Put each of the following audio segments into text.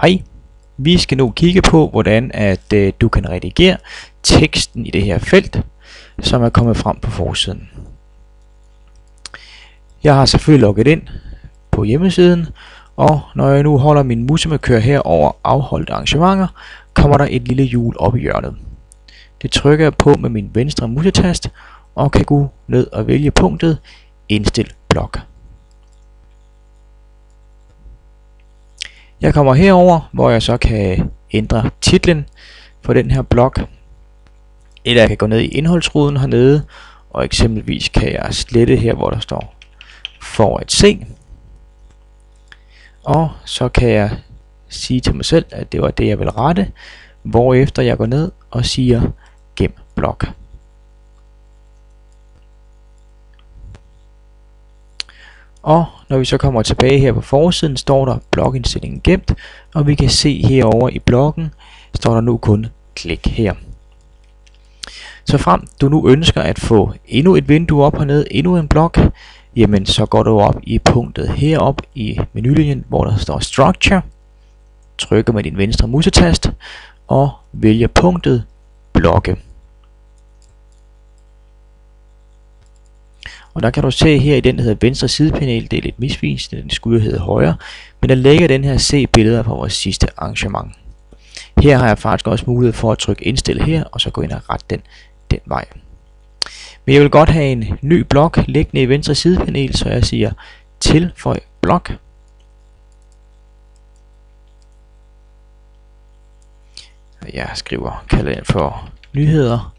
Hej, vi skal nu kigge på, hvordan du kan redigere teksten i det her felt, som er kommet frem på forsiden. Jeg har selvfølgelig logget ind på hjemmesiden, og når jeg nu holder min musemarkør her over afholdte arrangementer, kommer der et lille hjul op i hjørnet. Det trykker jeg på med min venstre musetast, og kan gå ned og vælge punktet Indstil blok. Jeg kommer herover, hvor jeg så kan ændre titlen for den her blok. Eller jeg kan gå ned i indholdsruden hernede, og eksempelvis kan jeg slette her, hvor der står for at se. Og så kan jeg sige til mig selv, at det var det, jeg vil rette, hvorefter jeg går ned og siger gem blok. Og når vi så kommer tilbage her på forsiden, står der blokindstillingen gemt, og vi kan se herover i blokken, står der nu kun klik her. Så frem du nu ønsker at få endnu et vindue op hernede, endnu en blok, jamen så går du op i punktet herop i menulinjen, hvor der står Structure, trykker med din venstre musetast og vælger punktet blokke. Og der kan du se her i den, der hedder venstre sidepanel, det er lidt misvisende, den skulle hedde højre, men der ligger den her se billeder fra vores sidste arrangement. Her har jeg faktisk også mulighed for at trykke indstil her, og så gå ind og rette den vej. Men jeg vil godt have en ny blok liggende i venstre sidepanel, så jeg siger tilføj blok. Jeg kalder den for nyheder.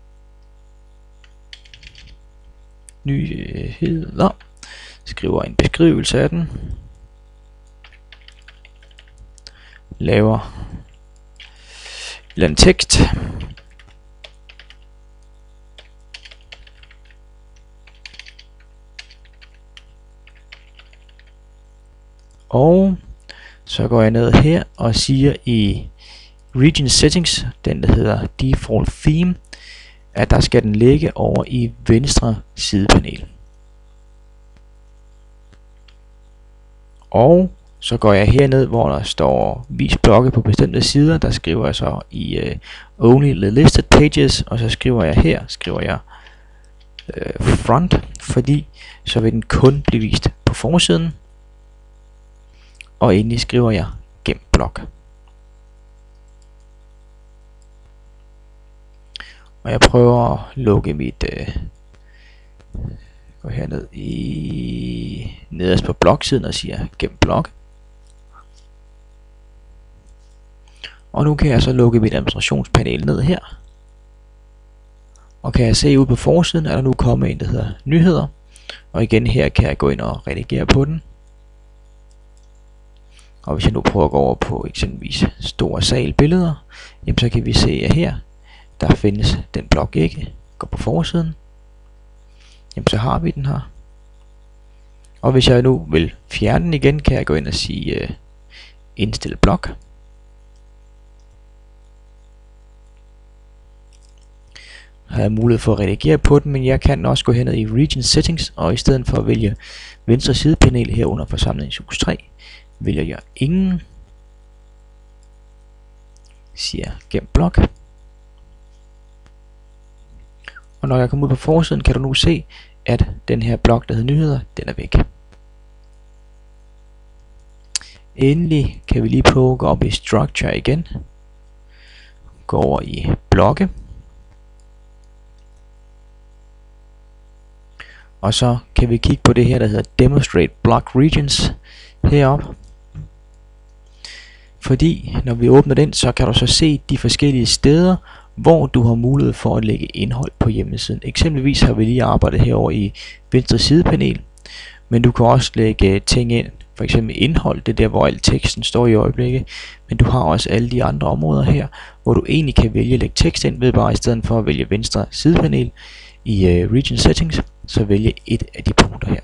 Skriver en beskrivelse af den, laver en tekst, og så går jeg ned her og siger i region settings, den der hedder default theme, at der skal den ligge over i venstre sidepanel. Og så går jeg herned, hvor der står vis blokke på bestemte sider. Der skriver jeg så i only the listed pages, og så skriver jeg front, fordi så vil den kun blive vist på forsiden. Og endelig skriver jeg gem blok. Og jeg prøver at lukke mit gå herned nederst på bloksiden og siger gem blok. Og nu kan jeg så lukke mit administrationspanel ned her. Og kan jeg se ud på forsiden, er der nu kommet en, der hedder nyheder. Og igen her kan jeg gå ind og redigere på den. Og hvis jeg nu prøver at gå over på eksempelvis store sal billeder, jamen så kan vi se, at her der findes den blok ikke. Gå på forsiden. Jamen så har vi den her. Og hvis jeg nu vil fjerne den igen, kan jeg gå ind og sige indstil blok. Har jeg mulighed for at redigere på den, men jeg kan også gå hen i region settings, og i stedet for at vælge venstre sidepanel her under forsamlingshus 3, vælger jeg ingen. Siger gem blok. Og når jeg kommer ud på forsiden, kan du nu se, at den her blok, der hedder nyheder, den er væk. Endelig kan vi lige prøve at gå op i Structure igen. Gå over i blokke. Og så kan vi kigge på det her, der hedder Demonstrate Block Regions heroppe. Fordi når vi åbner den, så kan du så se de forskellige steder, hvor du har mulighed for at lægge indhold på hjemmesiden. Eksempelvis har vi lige arbejdet herover i venstre sidepanel, men du kan også lægge ting ind, for eksempel indhold, det er der hvor al teksten står i øjeblikket, men du har også alle de andre områder her, hvor du egentlig kan vælge at lægge tekst ind, ved bare i stedet for at vælge venstre sidepanel i region settings, så vælge et af de punkter her.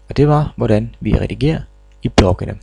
Og det var, hvordan vi redigerer i blokkene.